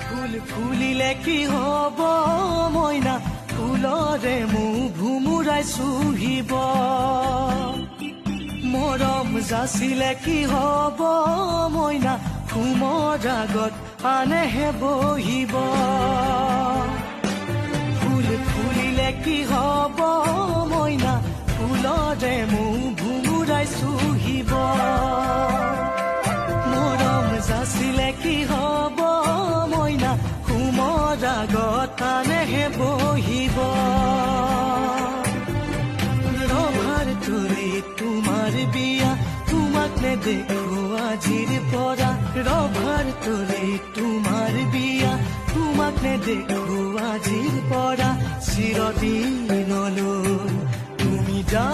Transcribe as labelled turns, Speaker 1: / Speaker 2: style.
Speaker 1: ফুল ফুলিলে কি হব মইনা ফুলৰে মোক ভুমুৰাই চুহিব মৰম যাচিলে কি হব মইনা ঘুমৰ আগত আনেহে বহিব ফুল ফুলিলে কি হব মইনা ফুলৰে মোক ভুমুৰাই চুহিব মৰম যাচিলে কি হব মইনা ঘুমৰ আগত আনেহে বহিব ৰভাৰ তলে তোমাৰ বিয়া তোমাক নেদেখো আজিৰ পৰা ৰভাৰ তলে তোমাৰ বিয়া তোমাক নেদেখো আজিৰ পৰা চিৰদিনলৈ তুমি যা